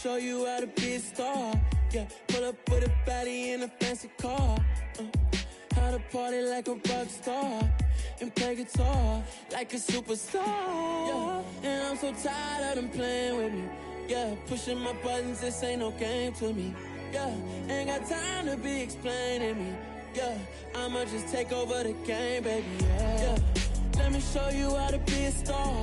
show you how to be a star. Yeah, pull up with a baddie in a fancy car. How to party like a rock star and play guitar like a superstar. Yeah, and I'm so tired of them playing with me. Yeah, pushing my buttons, this ain't no game to me. Yeah, ain't got time to be explaining me. Yeah, I'ma just take over the game, baby. Yeah, let me show you how to be a star.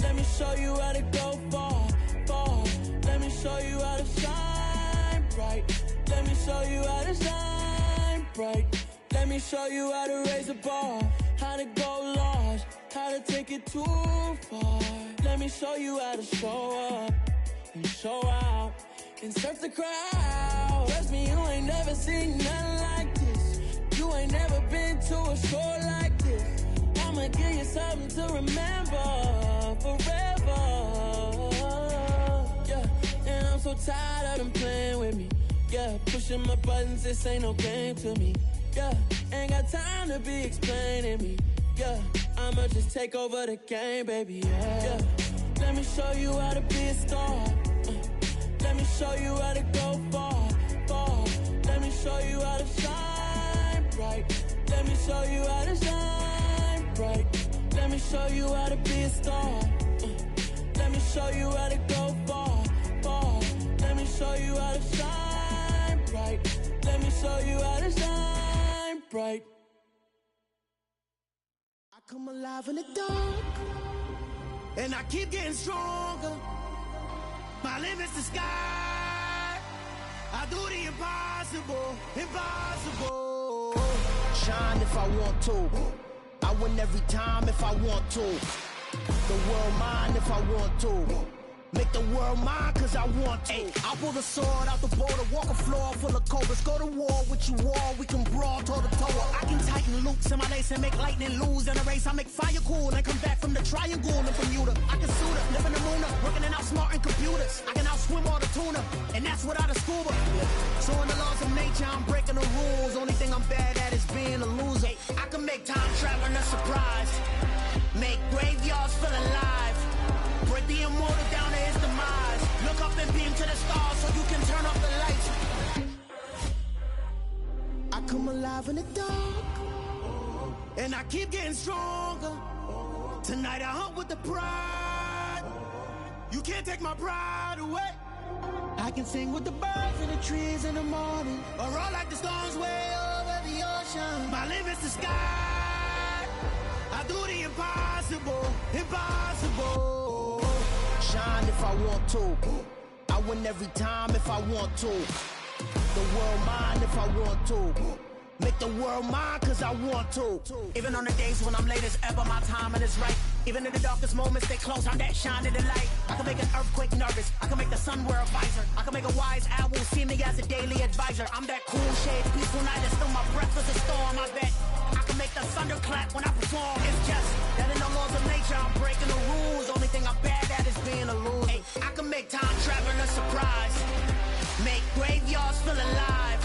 Let me show you how to go far, far. Let me show you how to shine bright. Let me show you how to shine bright. Let me show you how to raise a bar, how to go large, how to take it too far. Let me show you how to show up and show out and surf the crowd. Trust me, you ain't never seen nothing like this. You ain't never been to a show like this. I'ma give you something to remember forever. Yeah, and I'm so tired of them playing with me. Yeah, pushing my buttons, this ain't no game to me. Yeah, ain't got time to be explaining me. Yeah, I'ma just take over the game, baby. Yeah, let me show you how to be a star. Let me show you how to go far, far. Let me show you how to shine bright. Let me show you how to shine bright. Let me show you how to be a star. Let me show you how to go far, far. Let me show you how to shine bright. Let me show you how to shine bright. I come alive in the dark, and I keep getting stronger. My limit's the sky. I do the impossible, impossible. Shine if I want to. I win every time if I want to. The world mine if I want to. Make the world mine cause I want to. I'll pull the sword out the border, walk a floor full of cobras. Go to war with you all, we can brawl toe to toe. I can tighten loops in my lace and make lightning lose in a race. I make fire cool and come back from the triangle in Bermuda. I can suit up, live in the moon up, working and outsmarting computers. I can outswim all the tuna, and that's without a scuba. So in the laws of nature, I'm breaking the rules. Only thing I'm bad at is being a loser. I can make time traveling a surprise, make graveyards feel alive, break the immortal down to his demise. Look up and beam to the stars so you can turn off the lights. I come alive in the dark, and I keep getting stronger. Tonight I hunt with the pride. You can't take my pride away. I can sing with the birds and the trees in the morning, or roll like the storms way over the ocean. My limit's the sky. I do the impossible, impossible. Shine if I want to. I win every time if I want to. The world mine if I want to. Make the world mine cause I want to. Even on the days when I'm late as ever, my timing is right. Even in the darkest moments, they close, I'm that shine in the light. I can make an earthquake nervous, I can make the sun wear a visor. I can make a wise owl see me as a daily advisor. I'm that cool shade, peaceful night, and still my breath is a storm, I bet. I can make the thunder clap when I perform. It's just that in the laws of nature, I'm breaking the rules. Only thing I'm bad at is being a loser. Hey, I can make time traveling a surprise, make graveyards feel alive,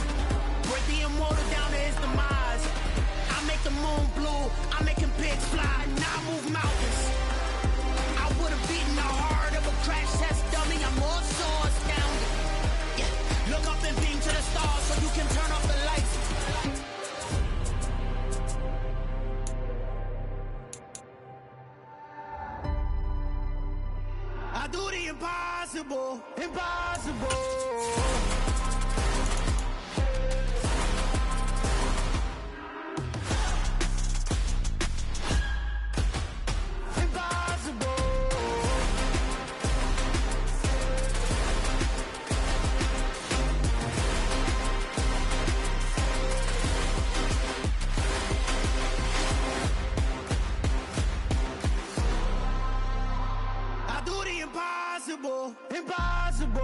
break the immortal down to his demise. I make the moon blue, I'm making pigs fly, now I move mountains. I would've beaten the heart of a crash test dummy, I'm more so astounded. Yeah. Look up and beam to the stars so you can turn off the lights. I do the impossible, impossible. Impossible, impossible.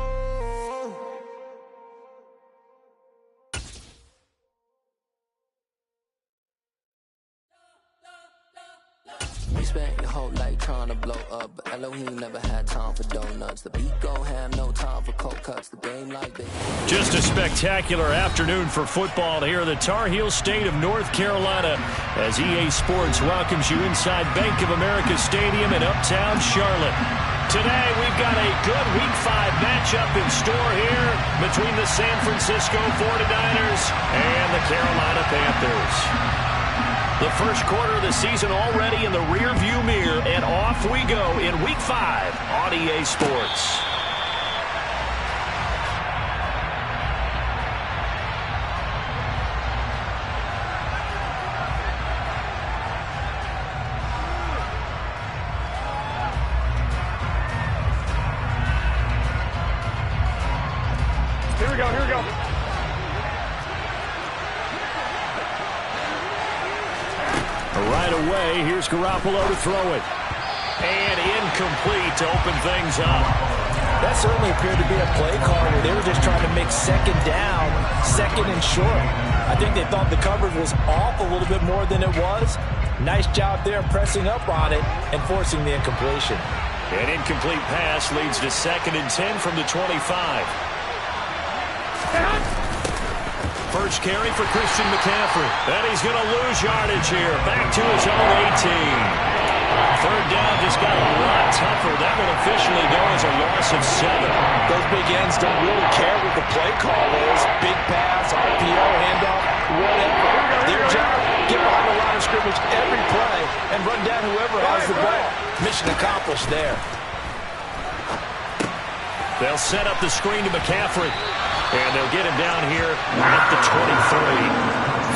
We spent your whole life trying to blow up, but Elohim never had time for donuts. The beat gon' have no time for cold cuts. The game like this. Just a spectacular afternoon for football here in the Tar Heel state of North Carolina as EA Sports welcomes you inside Bank of America Stadium in uptown Charlotte. Today we've got a good Week 5 matchup in store here between the San Francisco 49ers and the Carolina Panthers. The first quarter of the season already in the rearview mirror, and off we go in Week 5 on EA Sports. Here we go. Right away, here's Garoppolo to throw it. And incomplete to open things up. That certainly appeared to be a play call where they were just trying to make second down, second and short. I think they thought the coverage was off a little bit more than it was. Nice job there pressing up on it and forcing the incompletion. An incomplete pass leads to 2nd and 10 from the 25. First carry for Christian McCaffrey. And he's going to lose yardage here. Back to his own 18. Third down just got a lot tougher. That will officially go as a loss of 7. Those big ends don't really care what the play call is. Big pass, RPO, handoff, whatever. Their job, get behind the line of scrimmage every play and run down whoever has the ball. Mission accomplished there. They'll set up the screen to McCaffrey. And they'll get him down here at the 23.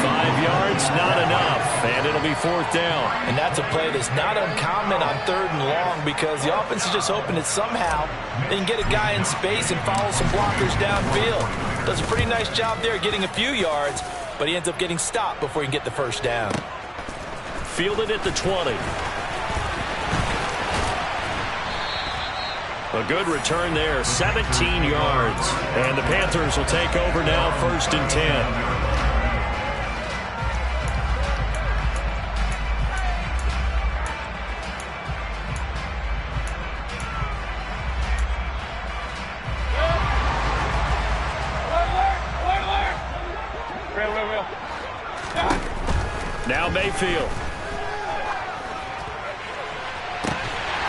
5 yards, not enough. And it'll be 4th down. And that's a play that's not uncommon on 3rd and long because the offense is just hoping that somehow they can get a guy in space and follow some blockers downfield. Does a pretty nice job there getting a few yards, but he ends up getting stopped before he can get the first down. Fielded at the 20. A good return there, 17 yards. And the Panthers will take over now, 1st and 10. Now Mayfield.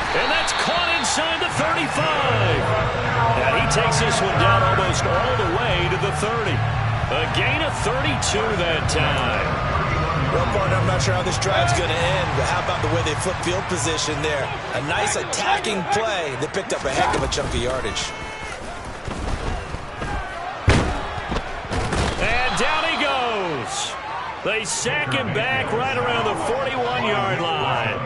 And that's caught inside the 35. And he takes this one down almost all the way to the 30. A gain of 32 that time. Well, partner, I'm not sure how this drive's going to end, but how about the way they flip field position there? A nice attacking play that picked up a heck of a chunk of yardage. And down he goes. They sack him back right around the 41-yard line.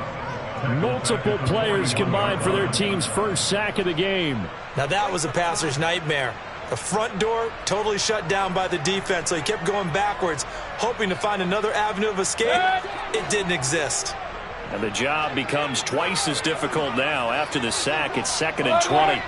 Multiple players combined for their team's first sack of the game. Now that was a passer's nightmare. The front door totally shut down by the defense, so he kept going backwards, hoping to find another avenue of escape. It didn't exist. And the job becomes twice as difficult now. After the sack, it's 2nd and 20.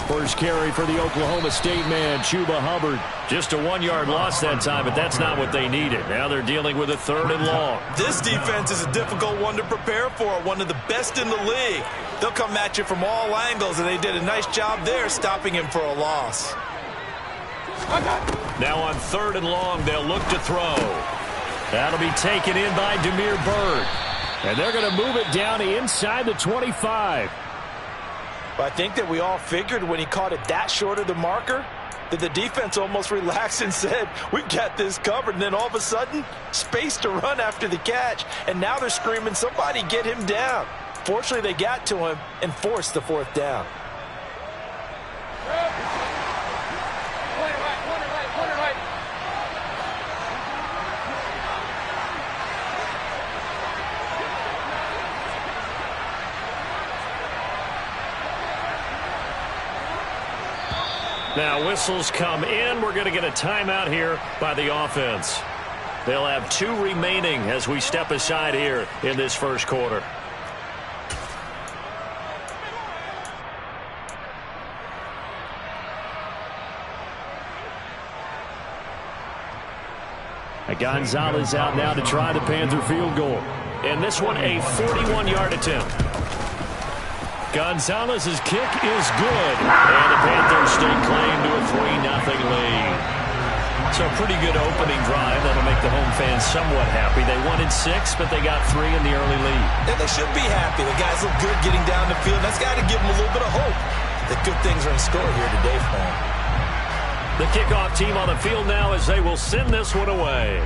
First carry for the Oklahoma State man, Chuba Hubbard. Just a 1-yard loss that time, but that's not what they needed. Now they're dealing with a 3rd and long. This defense is a difficult one to prepare for, one of the best in the league. They'll come at you from all angles, and they did a nice job there stopping him for a loss. Now on 3rd and long, they'll look to throw. That'll be taken in by Damiere Byrd. And they're going to move it down inside the 25. But I think that we all figured when he caught it that short of the marker that the defense almost relaxed and said, we've got this covered. And then all of a sudden, space to run after the catch. And now they're screaming, somebody get him down. Fortunately, they got to him and forced the 4th down. Now whistles come in. We're going to get a timeout here by the offense. They'll have 2 remaining as we step aside here in this first quarter. Gonzalez out now to try the Panther field goal. And this one a 41-yard attempt. Gonzalez's kick is good. And the Panthers stake claim to a 3-0 lead. So a pretty good opening drive. That'll make the home fans somewhat happy. They wanted 6, but they got 3 in the early lead. And they should be happy. The guys look good getting down the field. That's got to give them a little bit of hope that good things are in store here today for them. The kickoff team on the field now as they will send this one away.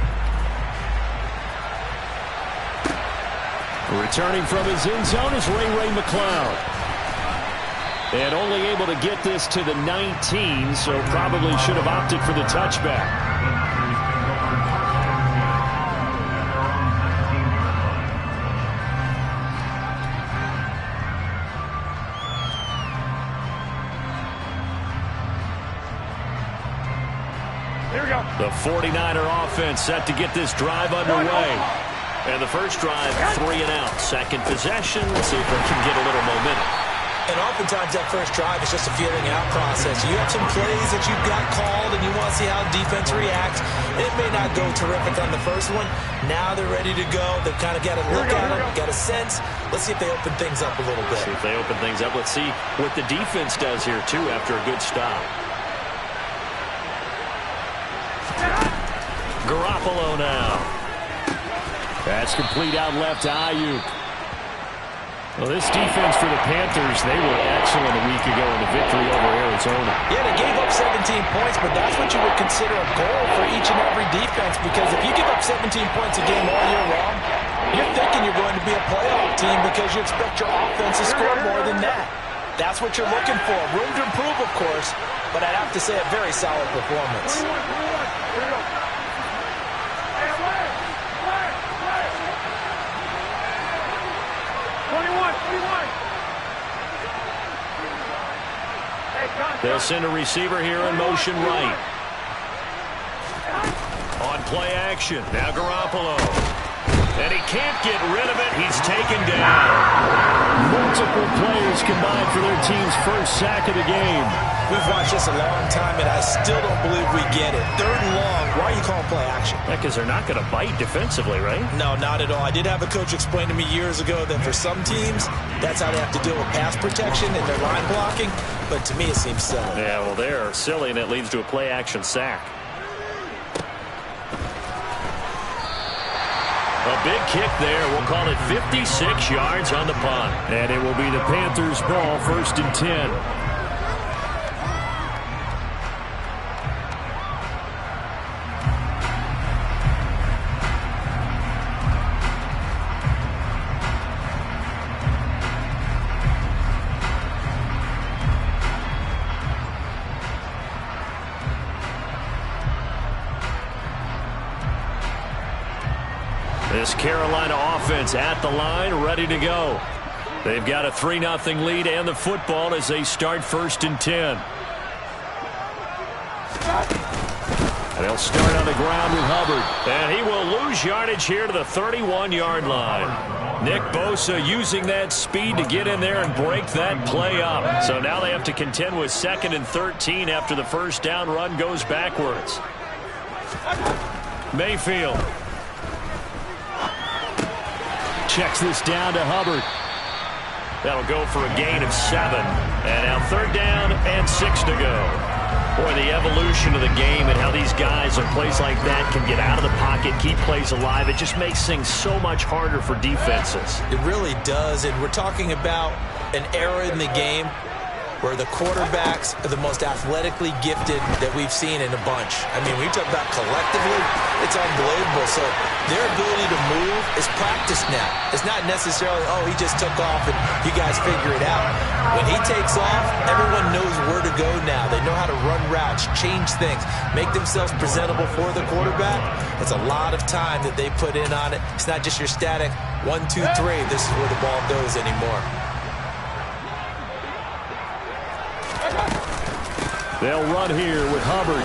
Returning from his end zone is Ray McLeod. And only able to get this to the 19, so probably should have opted for the touchback. Here we go. The 49er offense set to get this drive underway. And the first drive, 3 and out. Second possession, let's see if they can get a little momentum. And oftentimes that first drive is just a feeling out process. You have some plays that you've got called and you want to see how defense reacts. It may not go terrific on the first one. Now they're ready to go. They've kind of got a look at them, got a sense. Let's see if they open things up a little bit. See if they open things up. Let's see what the defense does here, too, after a good stop. Garoppolo now. That's complete out left to Ayuk. Well, this defense for the Panthers, they were excellent a week ago in the victory over Arizona. Yeah, they gave up 17 points, but that's what you would consider a goal for each and every defense, because if you give up 17 points a game all year long, you're thinking you're going to be a playoff team because you expect your offense to score more than that. That's what you're looking for. Room to improve, of course, but I'd have to say a very solid performance. They'll send a receiver here in motion right. On play action. Now Garoppolo. And he can't get rid of it. He's taken down. Multiple players combined for their team's first sack of the game. We've watched this a long time, and I still don't believe we get it. 3rd and long. Why are you calling play action? Because they're not going to bite defensively, right? No, not at all. I did have a coach explain to me years ago that for some teams, that's how they have to deal with pass protection and their line blocking. But to me, it seems silly. Yeah, well, they're silly, and it leads to a play action sack. A big kick there. We'll call it 56 yards on the punt. And it will be the Panthers' ball, 1st and 10. This Carolina offense at the line, ready to go. They've got a 3-0 lead and the football as they start 1st and 10. And they'll start on the ground with Hubbard. And he will lose yardage here to the 31-yard line. Nick Bosa using that speed to get in there and break that play up. So now they have to contend with 2nd and 13 after the first down run goes backwards. Mayfield. Checks this down to Hubbard. That'll go for a gain of 7. And now 3rd down and 6 to go. Boy, the evolution of the game and how these guys on plays like that can get out of the pocket, keep plays alive, it just makes things so much harder for defenses. It really does, and we're talking about an era in the game where the quarterbacks are the most athletically gifted that we've seen in a bunch. I mean, when you talk about collectively, it's unbelievable. So their ability to move is practiced now. It's not necessarily, oh, he just took off and you guys figure it out. When he takes off, everyone knows where to go now. They know how to run routes, change things, make themselves presentable for the quarterback. It's a lot of time that they put in on it. It's not just your static 1, 2, 3. This is where the ball goes anymore. They'll run here with Hubbard.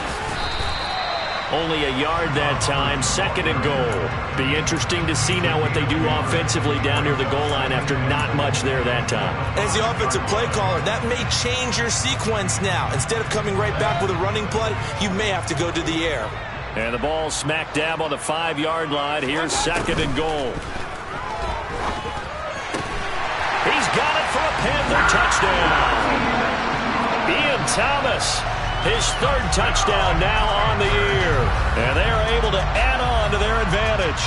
Only a yard that time, 2nd and goal. Be interesting to see now what they do offensively down near the goal line after not much there that time. As the offensive play caller, that may change your sequence now. Instead of coming right back with a running play, you may have to go to the air. And the ball smack dab on the 5-yard line. Here's second and goal. He's got it for a Panther touchdown. Ian Thomas, his third touchdown now on the year. And they are able to add on to their advantage.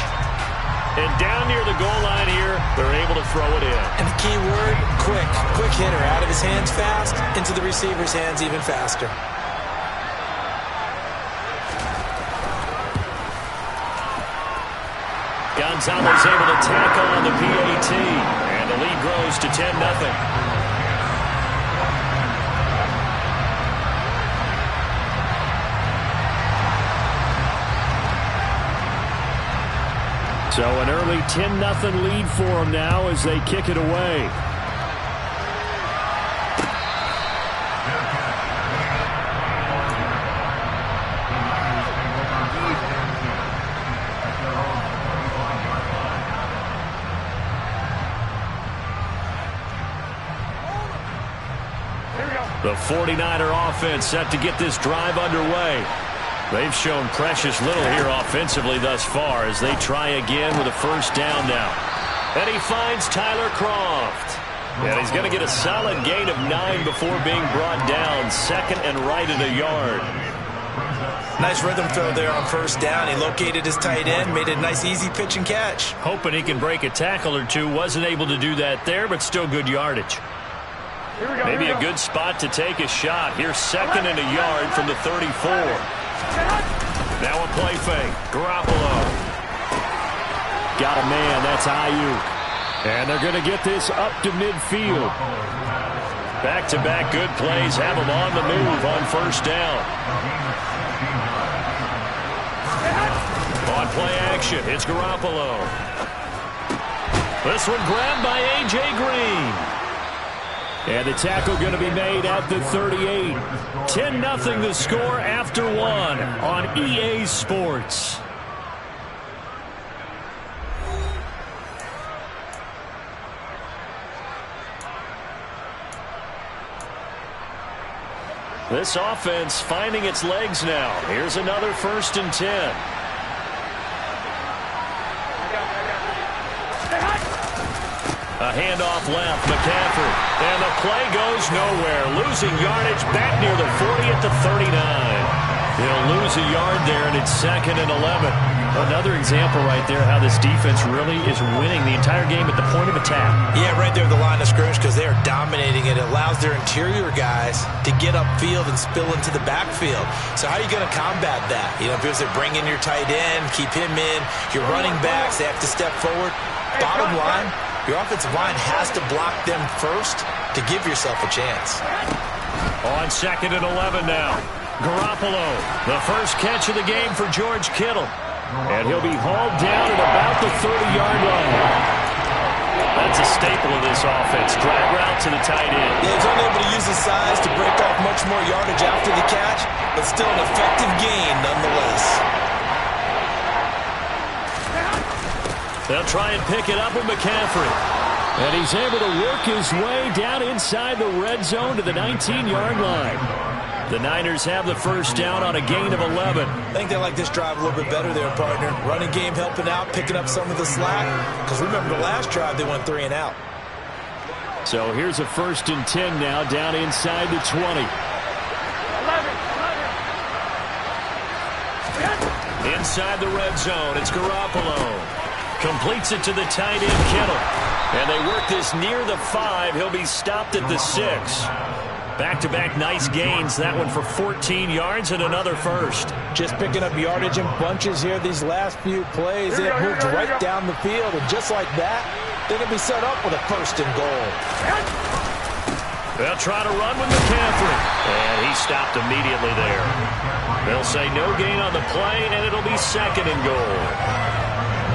And down near the goal line here, they're able to throw it in. And the key word, quick. Quick hitter. Out of his hands fast, into the receiver's hands even faster. Gonzalez able to tack on the PAT. And the lead grows to 10-0. So an early 10-0 lead for them now as they kick it away. The 49er offense set to get this drive underway. They've shown precious little here offensively thus far as they try again with a first down now. And he finds Tyler Croft. And he's going to get a solid gain of 9 before being brought down. Second and right at a yard. Nice rhythm throw there on first down. He located his tight end, made a nice easy pitch and catch. Hoping he can break a tackle or two. Wasn't able to do that there, but still good yardage. Maybe a good spot to take a shot. Here's second and a yard from the 34. Now a play fake. Garoppolo. Got a man. That's Ayuk. And they're going to get this up to midfield. Back-to-back good plays have them on the move on first down. On play action, it's Garoppolo. This one grabbed by A.J. Green. And the tackle going to be made at the 38. 10-0 the score after one on EA Sports. This offense finding its legs now. Here's another 1st and 10. A handoff left, McCaffrey. And the play goes nowhere. Losing yardage back near the 40 at the 39. He'll lose a yard there, and it's 2nd and 11. Another example right there how this defense really is winning the entire game at the point of attack. Yeah, right there at the line of scrimmage because they are dominating it. It allows their interior guys to get upfield and spill into the backfield. So how are you going to combat that? You know, because they bring in your tight end, keep him in. Your running backs, they have to step forward. Bottom line, your offensive line has to block them first to give yourself a chance. On 2nd and 11 now. Garoppolo, the first catch of the game for George Kittle. And he'll be hauled down at about the 30-yard line. That's a staple of this offense. Drag route to the tight end. Yeah, he's only able to use his size to break off much more yardage after the catch, but still an effective gain nonetheless. They'll try and pick it up with McCaffrey. And he's able to work his way down inside the red zone to the 19-yard line. The Niners have the first down on a gain of 11. I think they like this drive a little bit better there, partner. Running game helping out, picking up some of the slack. Because remember the last drive, they went 3 and out. So here's a 1st and 10 now down inside the 20. 11. Inside the red zone, it's Garoppolo. Completes it to the tight end, Kittle. And they work this near the 5. He'll be stopped at the 6. Back-to-back nice gains. That one for 14 yards and another first. Just picking up yardage in bunches here these last few plays. They have moved right down the field, and just like that, they're going to be set up with a 1st and goal. They'll try to run with McCaffrey. And he stopped immediately there. They'll say no gain on the play, and it'll be 2nd and goal.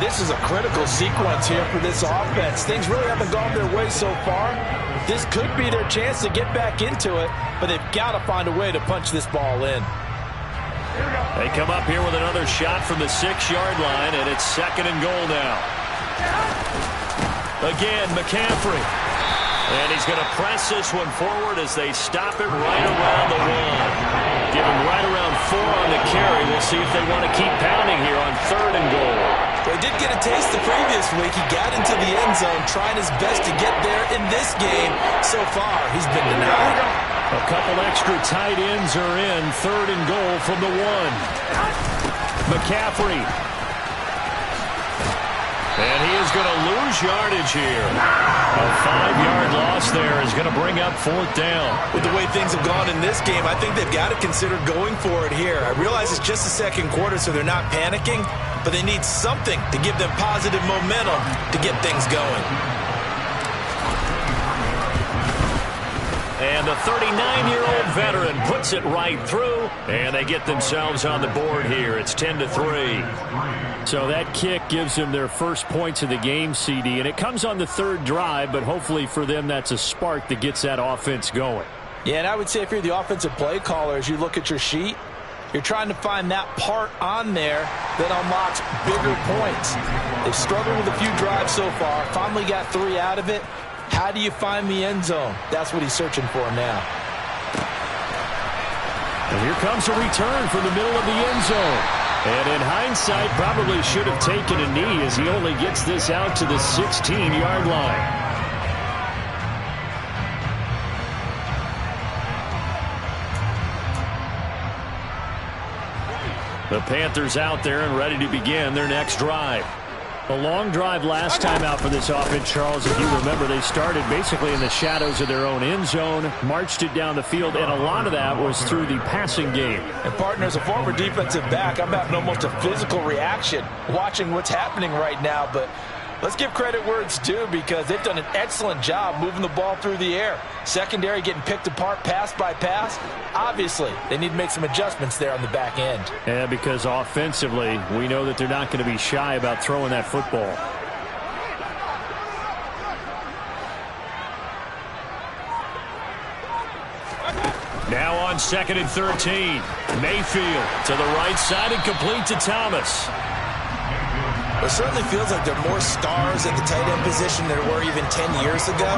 This is a critical sequence here for this offense. Things really haven't gone their way so far. This could be their chance to get back into it, but they've got to find a way to punch this ball in. They come up here with another shot from the 6-yard line, and it's 2nd and goal now. Again, McCaffrey. And he's going to press this one forward as they stop it right around the 1. Give him right around 4 on the carry. We'll see if they want to keep pounding here on 3rd and goal. Well, he did get a taste the previous week. He got into the end zone, trying his best to get there in this game. So far, he's been denied. A couple extra tight ends are in. 3rd and goal from the 1. McCaffrey. And he is going to lose yardage here. A 5-yard loss there is going to bring up 4th down. With the way things have gone in this game, I think they've got to consider going for it here. I realize it's just the 2nd quarter, so they're not panicking, but they need something to give them positive momentum to get things going. And the 39-year-old veteran puts it right through, and they get themselves on the board here. It's 10-3. So that kick gives them their first points of the game, CD, and it comes on the 3rd drive, but hopefully for them that's a spark that gets that offense going. Yeah, and I would say if you're the offensive play caller, as you look at your sheet, you're trying to find that part on there that unlocks bigger points. They've struggled with a few drives so far, finally got 3 out of it. How do you find the end zone? That's what he's searching for now. And here comes a return from the middle of the end zone. And in hindsight, probably should have taken a knee as he only gets this out to the 16-yard line. The Panthers out there and ready to begin their next drive. A long drive last time out for this offense, Charles. If you remember, they started basically in the shadows of their own end zone, marched it down the field, and a lot of that was through the passing game. And, partner, as a former defensive back, I'm having almost a physical reaction watching what's happening right now. But let's give credit where it's due because they've done an excellent job moving the ball through the air. Secondary getting picked apart pass by pass. Obviously, they need to make some adjustments there on the back end. Yeah, because offensively, we know that they're not going to be shy about throwing that football. Now on 2nd and 13. Mayfield to the right side and complete to Thomas. It certainly feels like there are more stars at the tight end position than there were even 10 years ago.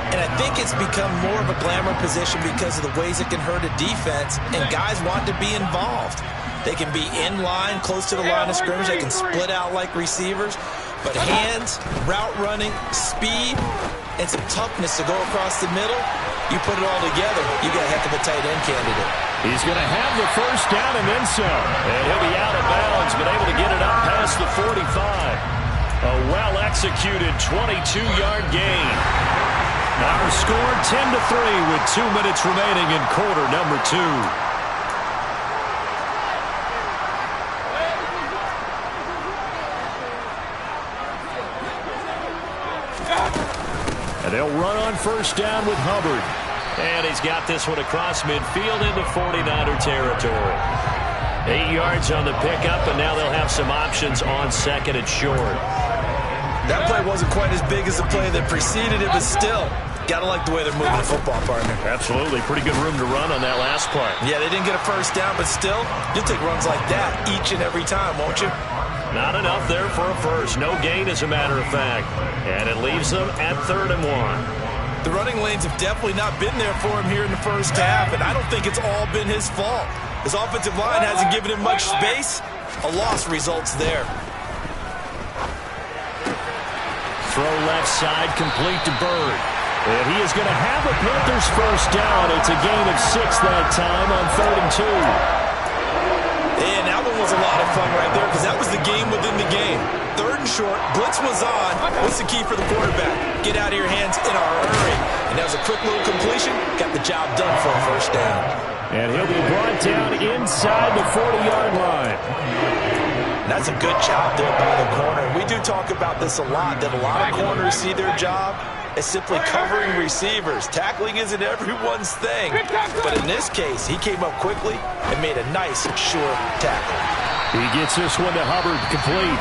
And I think it's become more of a glamour position because of the ways it can hurt a defense, and guys want to be involved. They can be in line, close to the line of scrimmage. They can split out like receivers. But hands, route running, speed, and some toughness to go across the middle, you put it all together, you got a heck of a tight end candidate. He's going to have the first down and then some. And he'll be out of bounds, but able to get it up past the 45. A well-executed 22-yard gain. Our score 10-3 with 2 minutes remaining in quarter number 2. And they'll run on first down with Hubbard. And he's got this one across midfield into 49er territory. 8 yards on the pickup, and now they'll have some options on 2nd and short. That play wasn't quite as big as the play that preceded it, but still, got to like the way they're moving the football, partner. Absolutely. Pretty good room to run on that last play. Yeah, they didn't get a first down, but still, you'll take runs like that each and every time, won't you? Not enough there for a first. No gain, as a matter of fact. And it leaves them at 3rd and 1. The running lanes have definitely not been there for him here in the first half, and I don't think it's all been his fault. His offensive line hasn't given him much space. A loss results there. Throw left side, complete to Bird. And he is going to have the Panthers first down. It's a gain of 6 that time on 3rd and 2. And that one was a lot of fun right there because that was the game within the game. 3rd and short, blitz was on. What's the key for the quarterback? Get out of your hands in a hurry. And that was a quick little completion. Got the job done for a first down. And he'll be brought down inside the 40-yard line. That's a good job there by the corner. We do talk about this a lot, that a lot of corners see their job as simply covering receivers. Tackling isn't everyone's thing. But in this case, he came up quickly and made a nice, sure tackle. He gets this one to Hubbard, complete.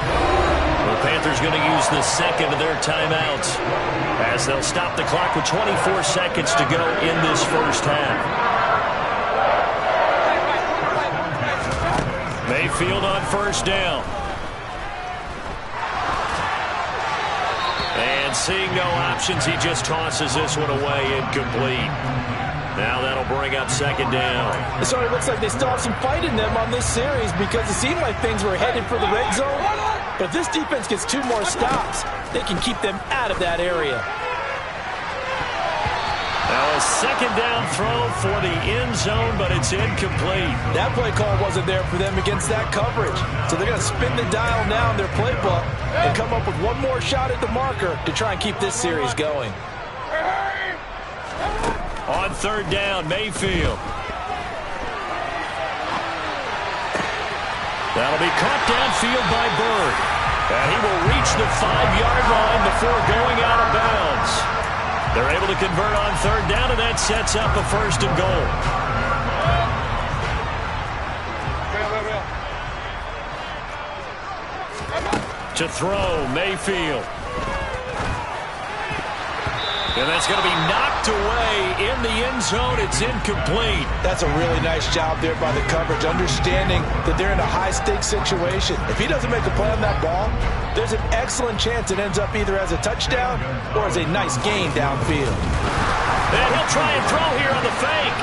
The Panthers going to use the 2nd of their timeouts as they'll stop the clock with 24 seconds to go in this first half. Mayfield on first down. And And seeing no options, he just tosses this one away, incomplete. Now that'll bring up second down. So it looks like they still have some fight in them on this series because it seemed like things were headed for the red zone. But if this defense gets 2 more stops, they can keep them out of that area. Now a second down throw for the end zone, but it's incomplete. That play call wasn't there for them against that coverage. So they're going to spin the dial now in their playbook and come up with one more shot at the marker to try and keep this series going. On third down, Mayfield. That'll be caught downfield by Bird. And he will reach the 5-yard line before going out of bounds. They're able to convert on third down, and that sets up a first and goal. To throw, Mayfield. And that's going to be knocked away in the end zone. It's incomplete. That's a really nice job there by the coverage, understanding that they're in a high-stakes situation. If he doesn't make a play on that ball, there's an excellent chance it ends up either as a touchdown or as a nice gain downfield. And he'll try and throw here on the fake.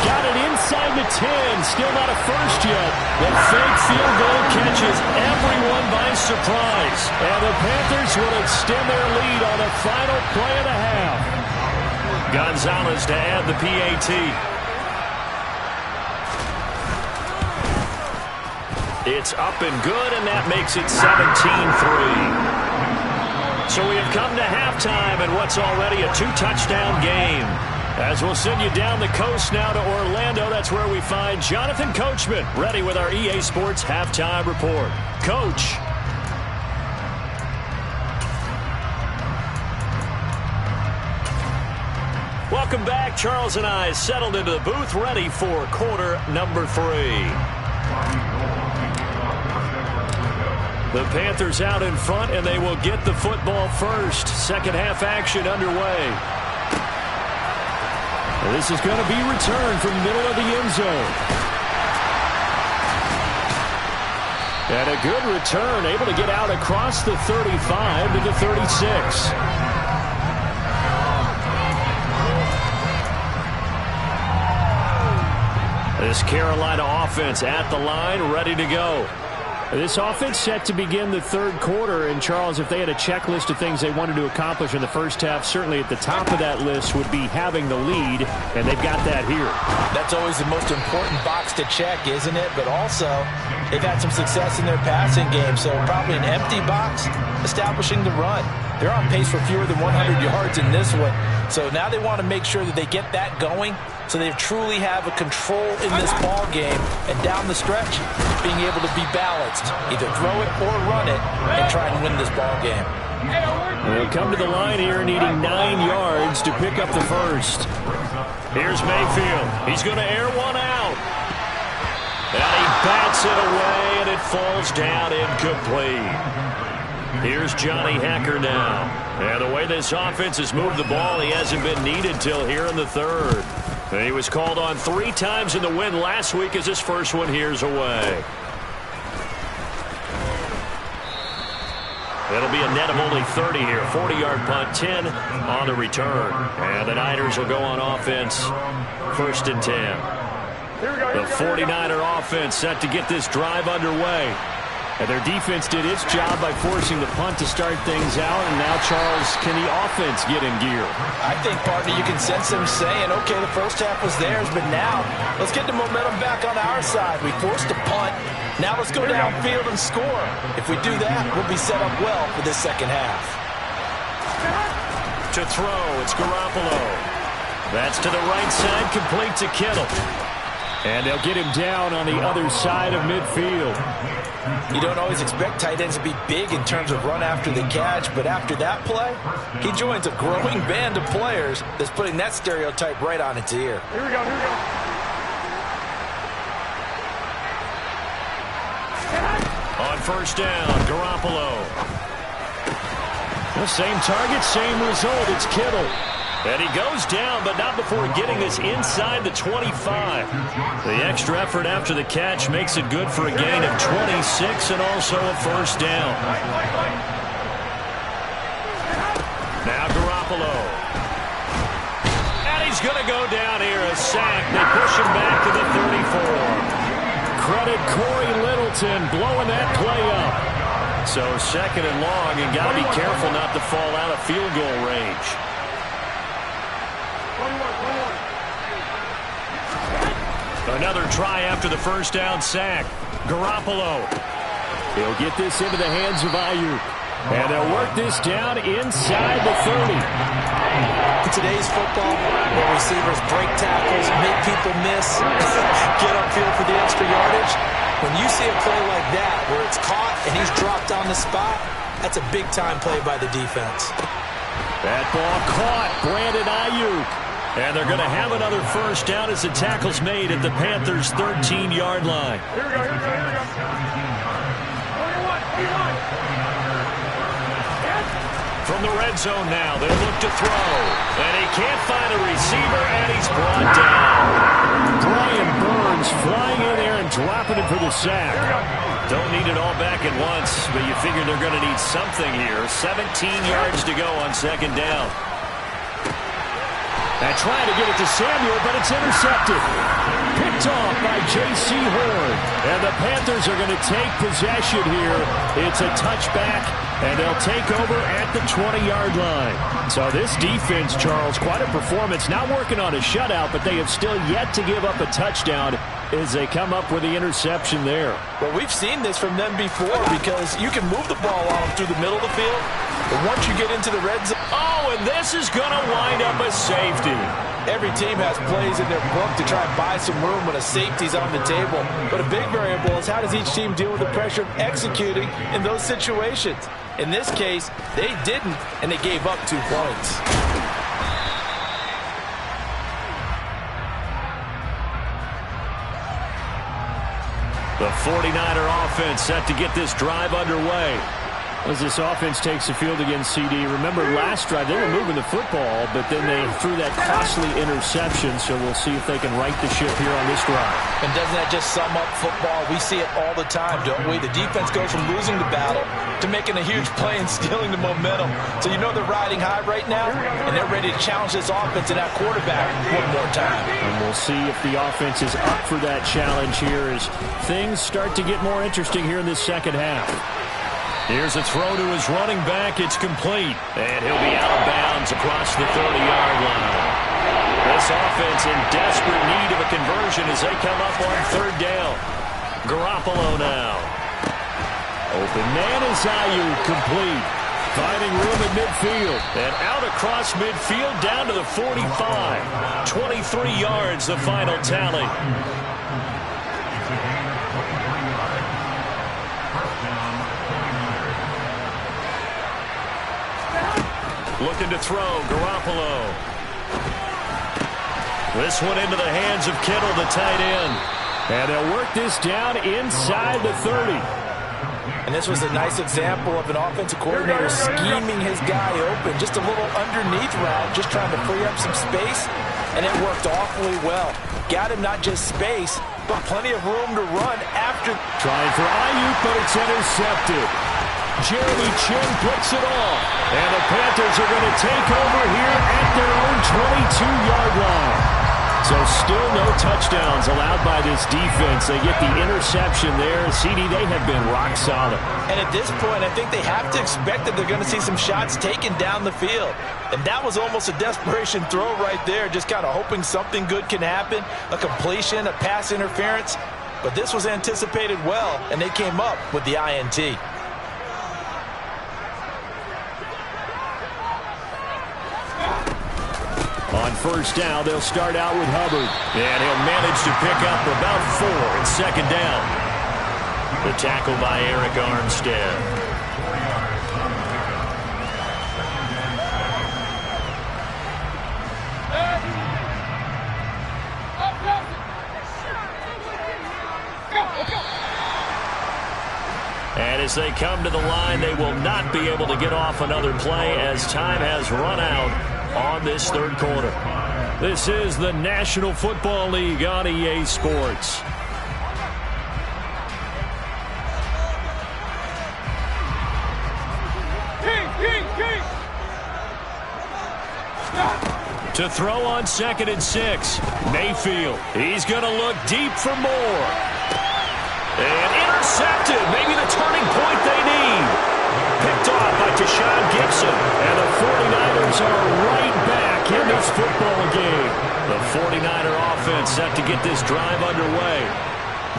Got it inside the 10. Still not a first yet. The fake field goal catches everyone by surprise. And the Panthers will extend their lead on the final play of the half. Gonzalez to add the PAT. It's up and good, and that makes it 17-3. So we have come to halftime in what's already a 2-touchdown game. As we'll send you down the coast now to Orlando, that's where we find Jonathan Coachman, ready with our EA Sports Halftime Report. Coach. Welcome back. Charles and I settled into the booth, ready for quarter number 3. The Panthers out in front, and they will get the football first. Second half action underway. This is going to be returned from the middle of the end zone. And a good return, able to get out across the 35 to the 36. This Carolina offense at the line, ready to go. This offense set to begin the third quarter. And, Charles, if they had a checklist of things they wanted to accomplish in the first half, certainly at the top of that list would be having the lead, and they've got that here. That's always the most important box to check, isn't it? But also, they've had some success in their passing game, so probably an empty box, establishing the run. They're on pace for fewer than 100 yards in this one. So now they want to make sure that they get that going so they truly have a control in this ball game. And down the stretch, being able to be balanced. Either throw it or run it and try and win this ball game. They'll come to the line here needing 9 yards to pick up the first. Here's Mayfield. He's going to air one out. And he bats it away, and it falls down incomplete. Here's Johnny Hacker now. And the way this offense has moved the ball, he hasn't been needed till here in the third. And he was called on 3 times in the win last week as his first one here's away. It'll be a net of only 30 here. 40-yard punt, 10 on the return. And the Niners will go on offense, 1st and 10. The 49er offense set to get this drive underway. And their defense did its job by forcing the punt to start things out. And now, Charles, can the offense get in gear? I think, partner, you can sense them saying, okay, the first half was theirs, but now let's get the momentum back on our side. We forced a punt. Now let's go downfield and score. If we do that, we'll be set up well for this second half. To throw, it's Garoppolo. That's to the right side, complete to Kittle. And they'll get him down on the other side of midfield. You don't always expect tight ends to be big in terms of run after the catch, but after that play, he joins a growing band of players that's putting that stereotype right on its ear. Here we go, here we go. On first down, Garoppolo. The same target, same result. It's Kittle. And he goes down, but not before getting this inside the 25. The extra effort after the catch makes it good for a gain of 26 and also a first down. Now Garoppolo. And he's going to go down here, a sack. They push him back to the 34. Credit Corey Littleton blowing that play up. So 2nd and long, and got to be careful not to fall out of field goal range. Another try after the first down sack. Garoppolo. He'll get this into the hands of Ayuk. And they'll work this down inside the 30. In today's football, where receivers break tackles, make people miss, get upfield for the extra yardage, when you see a play like that where it's caught and he's dropped on the spot, that's a big-time play by the defense. That ball caught. Brandon Ayuk. And they're going to have another first down as the tackle's made at the Panthers' 13-yard line. Here we go, here we go, here we go. 41. From the red zone now, they look to throw. And he can't find a receiver, and he's brought down. Brian Burns flying in there and dropping it for the sack. Don't need it all back at once, but you figure they're going to need something here. 17 yards to go on 2nd down. And trying to get it to Samuel, but it's intercepted. Picked off by J.C. Horn. And the Panthers are going to take possession here. It's a touchback, and they'll take over at the 20-yard line. So this defense, Charles, quite a performance. Not working on a shutout, but they have still yet to give up a touchdown as they come up with the interception there. Well, we've seen this from them before because you can move the ball on them through the middle of the field, but once you get into the red zone... Oh, and this is going to wind up a safety. Every team has plays in their book to try and buy some room when a safety's on the table. But a big variable is how does each team deal with the pressure of executing in those situations. In this case, they didn't, and they gave up 2 points. The 49er offense set to get this drive underway. As this offense takes the field against CD. Remember last drive, they were moving the football, but then they threw that costly interception, so we'll see if they can right the ship here on this drive. And doesn't that just sum up football? We see it all the time, don't we? The defense goes from losing the battle to making a huge play and stealing the momentum. So you know they're riding high right now, and they're ready to challenge this offense and that quarterback one more time. And we'll see if the offense is up for that challenge here as things start to get more interesting here in this second half. Here's a throw to his running back. It's complete. And he'll be out of bounds across the 30-yard line. This offense in desperate need of a conversion as they come up on 3rd down. Garoppolo now. Open man is Ayuk, complete. Finding room at midfield. And out across midfield down to the 45. 23 yards, the final tally. Looking to throw, Garoppolo. This one into the hands of Kittle, the tight end. And they'll work this down inside the 30. And this was a nice example of an offensive coordinator scheming his guy open. Just a little underneath route, just trying to free up some space. And it worked awfully well. Got him not just space, but plenty of room to run after. Trying for Ayuk, but it's intercepted. Jeremy Chin picks it off. And the Panthers are going to take over here at their own 22-yard line. So still no touchdowns allowed by this defense. They get the interception there. CD, they have been rock solid. And at this point, I think they have to expect that they're going to see some shots taken down the field. And that was almost a desperation throw right there, just kind of hoping something good can happen, a completion, a pass interference. But this was anticipated well, and they came up with the INT. On 1st down, they'll start out with Hubbard. And he'll manage to pick up about 4 in 2nd down. The tackle by Eric Armstead. And as they come to the line, they will not be able to get off another play as time has run out on this 3rd quarter. This is the National Football League on EA Sports. To throw on 2nd and 6. Mayfield. He's going to look deep for more. And intercepted. Maybe the turning point they need. Picked off by Deshaun Gibson. And the 49ers are right back in this football game. The 49er offense set to get this drive underway.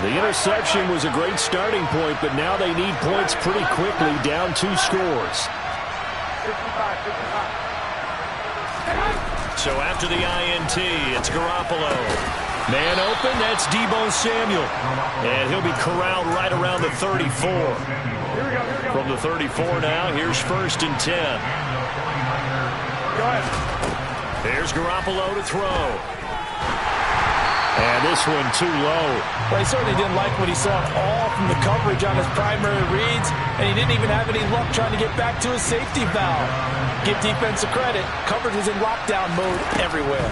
The interception was a great starting point, but now they need points pretty quickly, down 2 scores. So after the INT, it's Garoppolo. Man open, that's Deebo Samuel. And he'll be corralled right around the 34. From the 34 now, here's 1st and 10. Go ahead. Here's Garoppolo to throw. And this one too low. Well, he certainly didn't like what he saw all from the coverage on his primary reads, and he didn't even have any luck trying to get back to his safety valve. Give defense a credit. Coverage was in lockdown mode everywhere.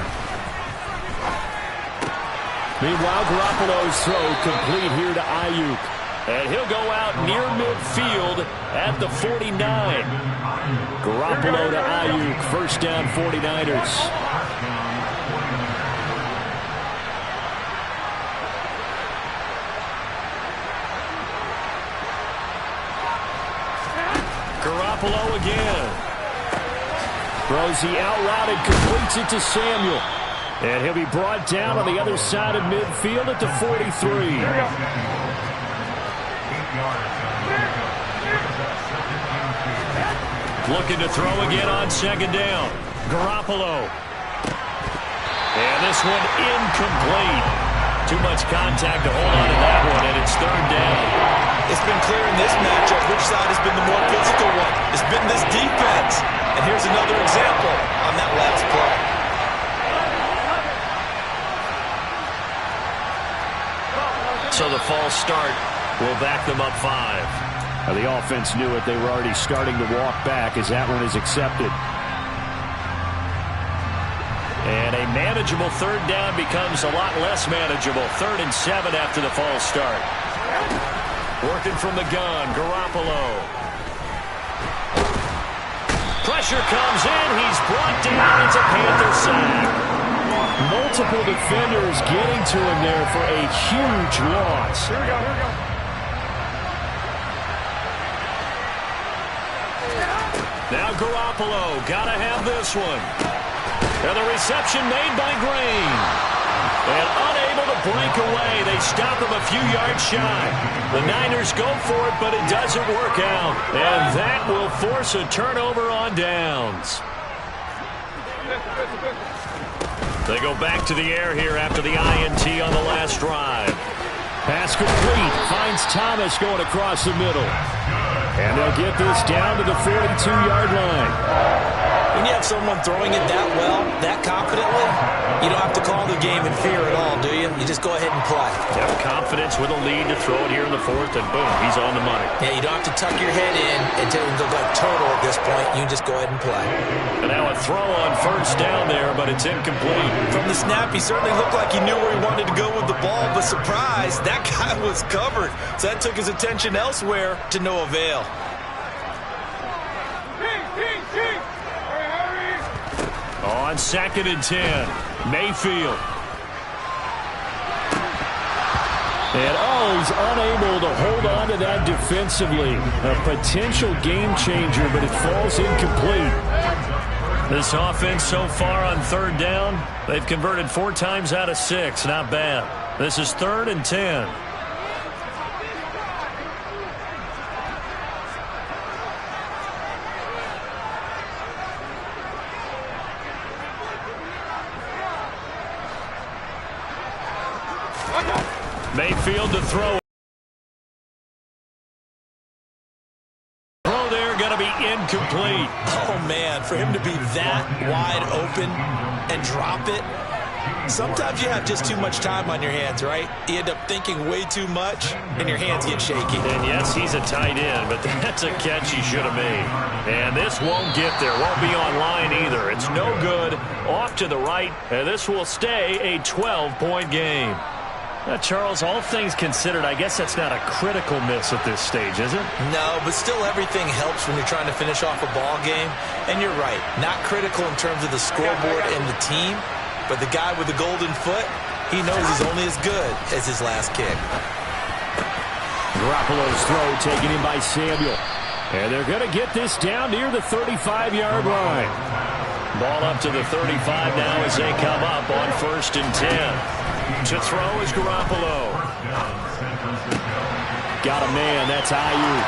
Meanwhile, Garoppolo's throw complete here to Ayuk. And he'll go out near midfield at the 49. Garoppolo to Ayuk, 1st down 49ers. Garoppolo again. Throws the out route and completes it to Samuel. And he'll be brought down on the other side of midfield at the 43. Looking to throw again on 2nd down. Garoppolo. And this one incomplete. Too much contact to hold on to that one, and it's 3rd down. It's been clear in this matchup which side has been the more physical one. It's been this defense. And here's another example on that last play. So the false start will back them up 5. The offense knew it. They were already starting to walk back as that one is accepted. And a manageable 3rd down becomes a lot less manageable. 3rd and 7 after the false start. Working from the gun, Garoppolo. Pressure comes in. He's brought down. It's a Panther sack. Multiple defenders getting to him there for a huge loss. Here we go. Now Garoppolo, gotta have this one. And the reception made by Green. And unable to break away. They stop him a few yards shy. The Niners go for it, but it doesn't work out. And that will force a turnover on downs. They go back to the air here after the INT on the last drive. Pass complete. Finds Thomas going across the middle. And they'll get this down to the 42-yard line. When you have someone throwing it that well, that confidently, you don't have to call the game in fear at all, do you? You just go ahead and play. Have confidence with a lead to throw it here in the 4th, and boom, he's on the money. Yeah, you don't have to tuck your head in and go total at this point. You just go ahead and play. And now a throw on 1st down there, but it's incomplete. From the snap, he certainly looked like he knew where he wanted to go with the ball, but surprise, that guy was covered. So that took his attention elsewhere to no avail. On 2nd and 10, Mayfield. And he's unable to hold on to that defensively. A potential game changer, but it falls incomplete. This offense so far on 3rd down, they've converted 4 times out of 6. Not bad. This is 3rd and 10. Mayfield to throw. Throw there, going to be incomplete. Oh, man, for him to be that wide open and drop it. Sometimes you have just too much time on your hands, right? You end up thinking way too much, and your hands get shaky. And yes, he's a tight end, but that's a catch he should have made. And this won't get there. Won't be on line either. It's no good. Off to the right, and this will stay a 12-point game. Charles, all things considered, I guess that's not a critical miss at this stage, is it? No, but still everything helps when you're trying to finish off a ball game. And you're right, not critical in terms of the scoreboard and the team, but the guy with the golden foot, he knows he's only as good as his last kick. Garoppolo's throw taken in by Samuel. And they're going to get this down near the 35-yard line. Ball up to the 35 now as they come up on 1st and 10. To throw is Garoppolo. Got a man, that's Ayuk.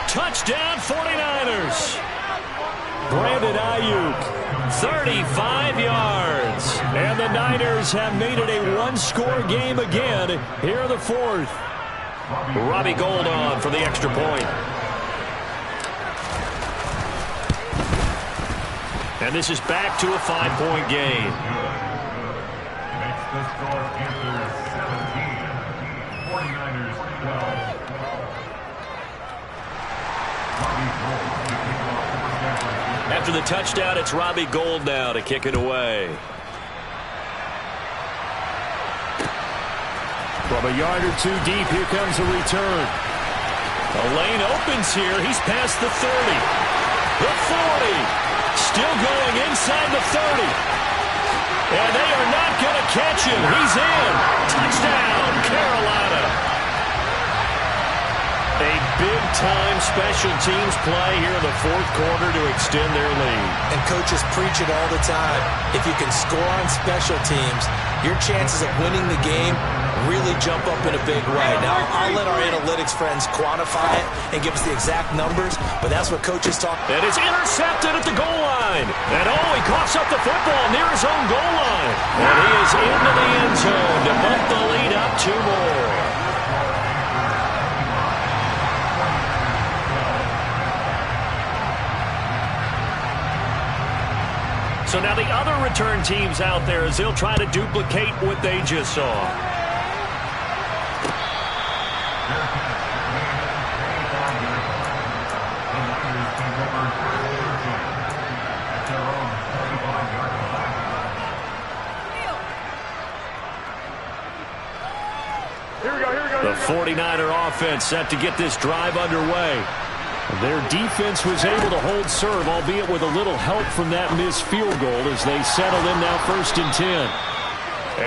Touchdown 49ers. Brandon Ayuk, 35 yards. And the Niners have made it a one-score game again here in the 4th. Robbie Gould on for the extra point. And this is back to a 5-point game. Makes the score Panthers 17, 49ers 12. After the touchdown, it's Robbie Gould now to kick it away. From a yard or two deep, here comes a return. The lane opens here. He's past the 30. The 40. Still going inside the 30. And they are not going to catch him. He's in. Touchdown, Carolina. A big-time special teams play here in the 4th quarter to extend their lead. And coaches preach it all the time. If you can score on special teams, your chances of winning the game really jump up in a big way. Now, I'll let our analytics friends quantify it and give us the exact numbers, but that's what coaches talk. And it's intercepted at the goal line. And he coughs up the football near his own goal line. And he is into the end zone to bump the lead up 2 more. So now the other return teams out there as they'll try to duplicate what they just saw. The 49er offense set to get this drive underway. Their defense was able to hold serve, albeit with a little help from that missed field goal as they settle in now 1st and 10.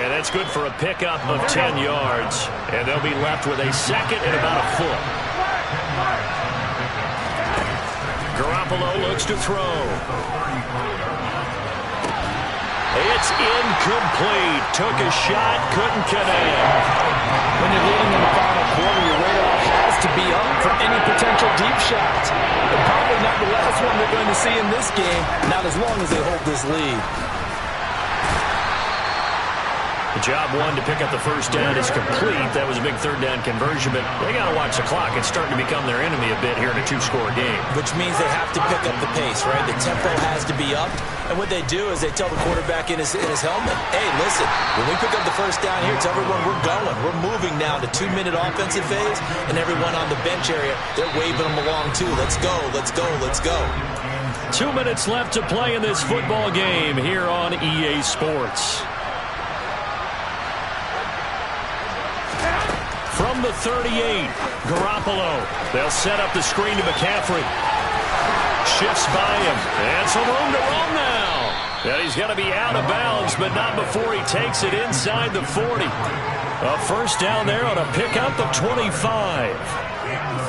And that's good for a pickup of 10 yards. And they'll be left with a 2nd and about a foot. Garoppolo looks to throw. It's incomplete. Took a shot, couldn't connect. When you're leading in the final quarter, your radar has to be up for any potential deep shots. And probably not the last one they're going to see in this game, not as long as they hold this lead. Job 1 to pick up the 1st down is complete. That was a big 3rd down conversion, but they got to watch the clock. It's starting to become their enemy a bit here in a 2-score game. Which means they have to pick up the pace, right? The tempo has to be up. And what they do is they tell the quarterback in his helmet, hey, listen, when we pick up the 1st down here, tell everyone we're going. We're moving now to 2-minute offensive phase, and everyone on the bench area, they're waving them along too. Let's go, let's go, let's go. 2 minutes left to play in this football game here on EA Sports. From the 38, Garoppolo. They'll set up the screen to McCaffrey. Shifts by him. And some room to run now. And he's going to be out of bounds, but not before he takes it inside the 40. A 1st down there on a pickup of 25.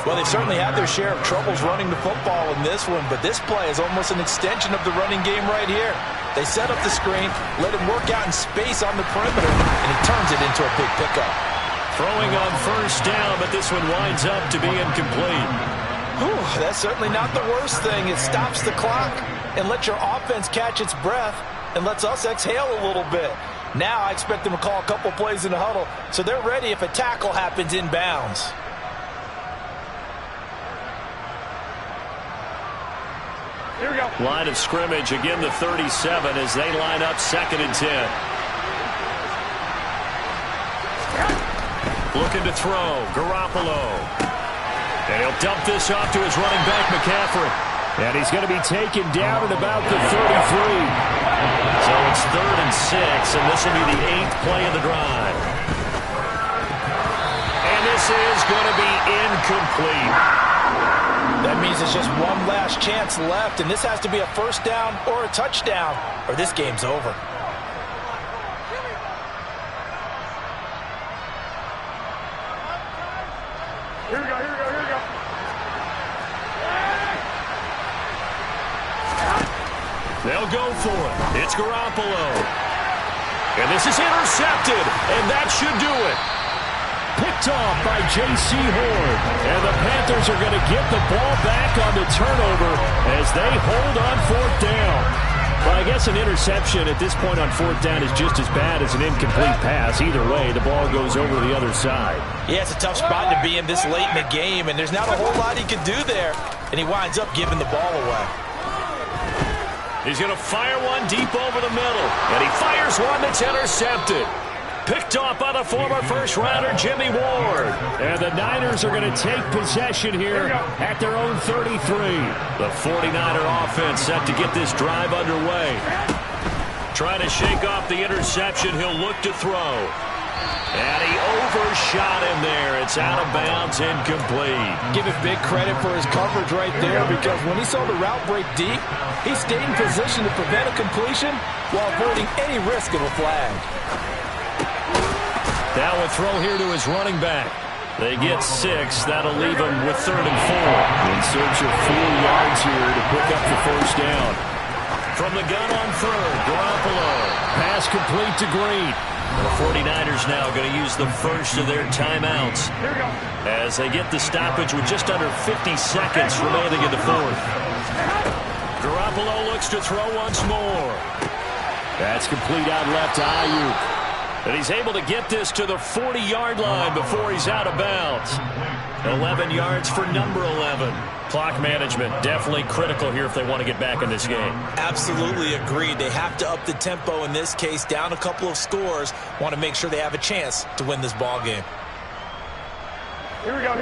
Well, they certainly had their share of troubles running the football in this one, but this play is almost an extension of the running game right here. They set up the screen, let him work out in space on the perimeter, and he turns it into a big pickup. Throwing on 1st down, but this one winds up to be incomplete. Whew, that's certainly not the worst thing. It stops the clock and lets your offense catch its breath and lets us exhale a little bit. Now I expect them to call a couple plays in the huddle, so they're ready if a tackle happens inbounds. Here we go. Line of scrimmage, again the 37 as they line up 2nd and 10. Looking to throw, Garoppolo. And he'll dump this off to his running back, McCaffrey. And he's going to be taken down at about the 33. So it's 3rd and 6, and this will be the 8th play of the drive. And this is going to be incomplete. That means it's just one last chance left, and this has to be a first down or a touchdown, or this game's over. Here we go. They'll go for it. It's Garoppolo. And this is intercepted, and that should do it. Picked off by J.C. Horn. And the Panthers are going to get the ball back on the turnover as they hold on 4th down. Well, I guess an interception at this point on 4th down is just as bad as an incomplete pass. Either way, the ball goes over the other side. Yeah, it's a tough spot to be in this late in the game, and there's not a whole lot he can do there. And he winds up giving the ball away. He's going to fire one deep over the middle. And he fires one that's intercepted. Picked off by the former first-rounder Jimmy Ward. And the Niners are going to take possession here at their own 33. The 49er offense set to get this drive underway. Trying to shake off the interception. He'll look to throw. And he overshot him there. It's out of bounds, incomplete. Give him big credit for his coverage right there, because when he saw the route break deep, he stayed in position to prevent a completion while avoiding any risk of a flag. Now a throw here to his running back. They get 6. That'll leave him with 3rd and 4. In search of 4 yards here to pick up the first down. From the gun on 3rd, Garoppolo. Pass complete to Green. The 49ers now going to use the first of their timeouts as they get the stoppage with just under 50 seconds remaining in the 4th. Garoppolo looks to throw once more. That's complete out left to Ayuk. And he's able to get this to the 40-yard line before he's out of bounds. 11 yards for number 11. Clock management definitely critical here if they want to get back in this game. Absolutely agreed. They have to up the tempo in this case, down a couple of scores. Want to make sure they have a chance to win this ball game. Here we go.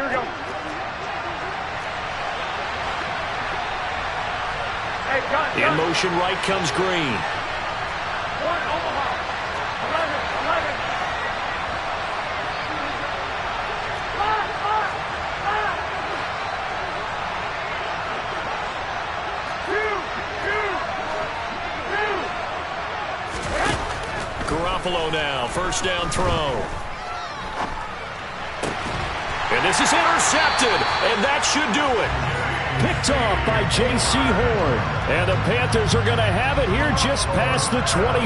Hey, in motion right comes Green. Garoppolo now, first down throw. And this is intercepted, and that should do it. Picked off by J.C. Horn. And the Panthers are going to have it here just past the 25.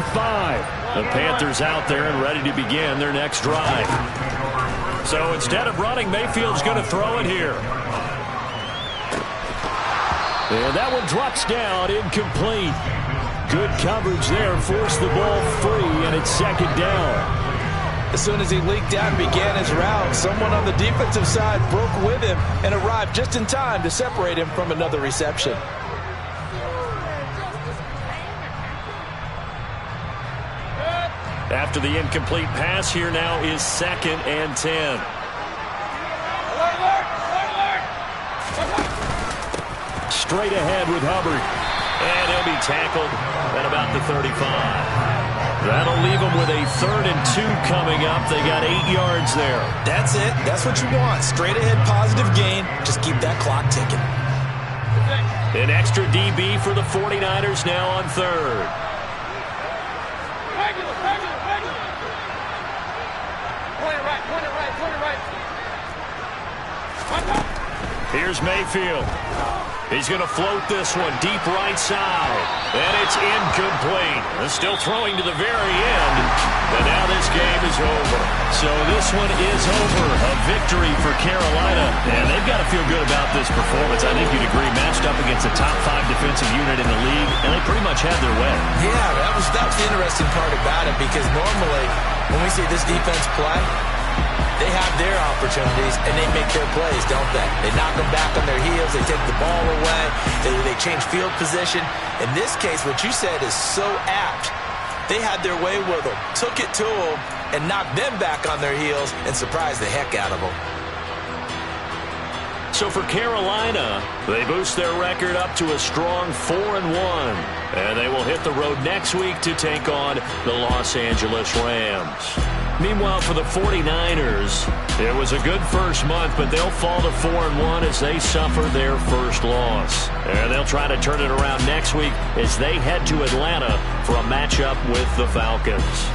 The Panthers out there and ready to begin their next drive. So instead of running, Mayfield's going to throw it here. And that one drops down, incomplete. Good coverage there, forced the ball free, and it's 2nd down. As soon as he leaked out and began his route, someone on the defensive side broke with him and arrived just in time to separate him from another reception. After the incomplete pass, here now is 2nd and 10. Straight ahead with Hubbard. And he'll be tackled at about the 35. That'll leave them with a 3rd and 2 coming up. They got 8 yards there. That's it. That's what you want. Straight ahead positive gain. Just keep that clock ticking. An extra DB for the 49ers now on 3rd. Here's Mayfield. He's going to float this one deep right side. And it's incomplete. They're still throwing to the very end. And now this game is over. So this one is over. A victory for Carolina. And they've got to feel good about this performance. I think you'd agree. Matched up against a top 5 defensive unit in the league. And they pretty much had their way. Yeah, that was the interesting part about it. Because normally when we see this defense play, they have their opportunities, and they make their plays, don't they? They knock them back on their heels. They take the ball away. They change field position. In this case, what you said is so apt. They had their way with them, took it to them, and knocked them back on their heels and surprised the heck out of them. So for Carolina, they boost their record up to a strong 4-1. And they will hit the road next week to take on the Los Angeles Rams. Meanwhile, for the 49ers, it was a good first month, but they'll fall to 4-1 as they suffer their first loss. And they'll try to turn it around next week as they head to Atlanta for a matchup with the Falcons.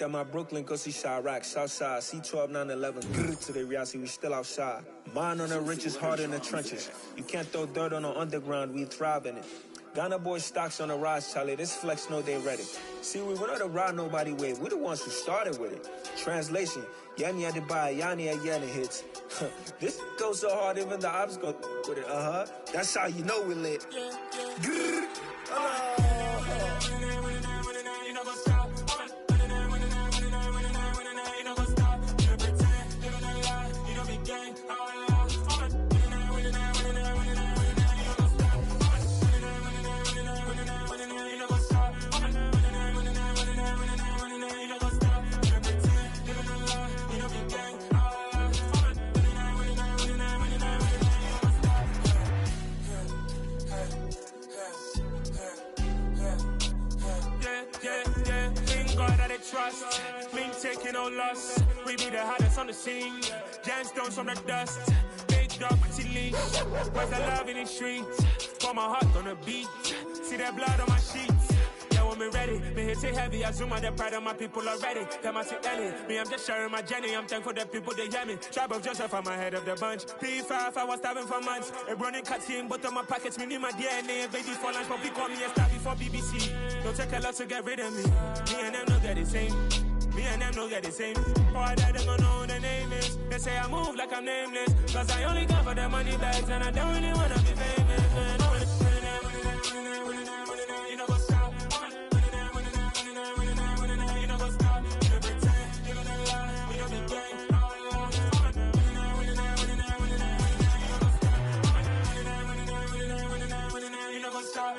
at my Brooklyn, go see Chirac, Southside, C12, 911, grrr, to the reality, we still outside. Mine on the richest, heart in the trenches. You can't throw dirt on the underground, we thrive in it. Ghana boys stocks on the rise, Charlie, this flex know they ready. See, we went on the ride nobody with, we the ones who started with it. Translation, Yani had to buy, Yani had Yanni hits. This goes so hard, even the ops go with it, That's how you know we lit. Grrr, trust, me taking no loss. We be the hottest on the scene. Gemstones from the dust. Big dog, pretty leash. Where's the love in the streets? Pour my heart on the beat. See that blood on my sheets. Yeah, when me ready, me hit it heavy. I zoom out the pride of my people already. Them I see Ellie. Me, I'm just sharing my journey. I'm thankful that people they hear me. Tribe of Joseph, I'm ahead of the bunch. P5, I was starving for months. A running cuts in, but on my pockets, me need my DNA. Baby for lunch, but we call me a star before BBC. Don't take a lot to get rid of me. Me and them know that the same. Me and them know that the same. Boy, that they gonna know who the name is. They say I move like I'm nameless. Cause I only got for the money bags and I don't really wanna be famous. You know what's up? You know what's up? You pretend, you gonna lie, we don't be gang. You know what's up?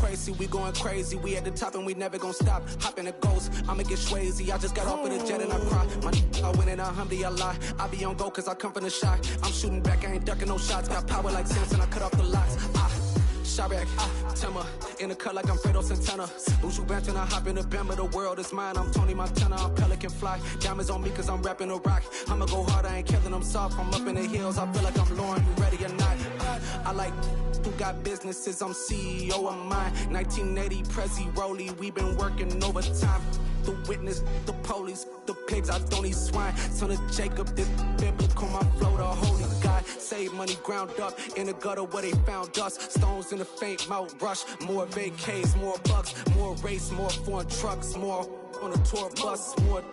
Crazy, we going crazy. We at the top and we never gonna stop. Hop in a ghost, I'ma get swayzy. I just got off of the jet and I cry. My I win in a Humvee, I lie. I be on go cause I come from the shot. I'm shooting back, I ain't ducking no shots. Got power like Samson, I cut off the locks. Chirac, Timmer, in the cut like I'm Fredo Santana. Buju Banton, I hop in the Bama, the world is mine. I'm Tony Montana, I'm Pelican Fly. Diamonds on me cause I'm rapping a rock. I'ma go hard, I ain't killing them soft. I'm up in the hills, I feel like I'm Lauren, you ready or not? I like who got businesses, I'm CEO of mine. 1980, Prezi Rolly, we been working overtime. The witness, the police, the pigs, I don't eat swine. Son of Jacob, this biblical, my flow, the holy God. Save money ground up in the gutter where they found us. Stones in the faint Mount Rush. More vacays, more bucks, more race, more foreign trucks, more on a tour bus, more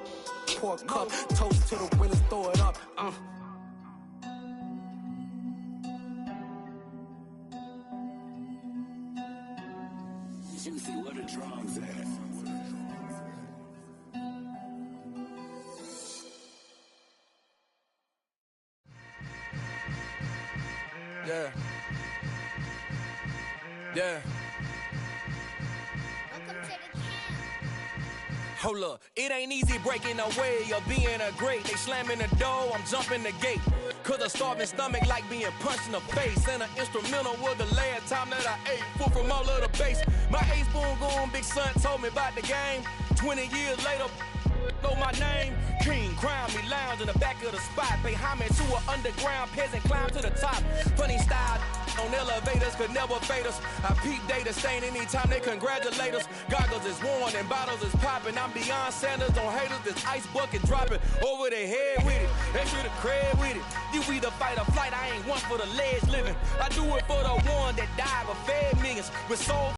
pour cup. Toast to the winners, throw it up. Juicy, what a drums at. Yeah. Yeah. Hold up, it ain't easy breaking away or being a great. They slamming the door, I'm jumping the gate. Cause a starving stomach like being punched in the face. And an instrumental was the last time that I ate. Food from all of the bass. My ace boom goon, big son told me about the game. 20 years later, know my name. King, crown me, lounge in the back of the spot. Pay homage to an underground peasant, climb to the top. Funny style on elevators could never fade us. I peep data stain anytime they congratulate us. Goggles is worn and bottles is popping. I'm beyond Sanders on haters, this ice bucket dropping over their head with it. They should have cred with it. You either fight or flight, I ain't one for the ledge living. I do it for the one that died but fed millions with soul.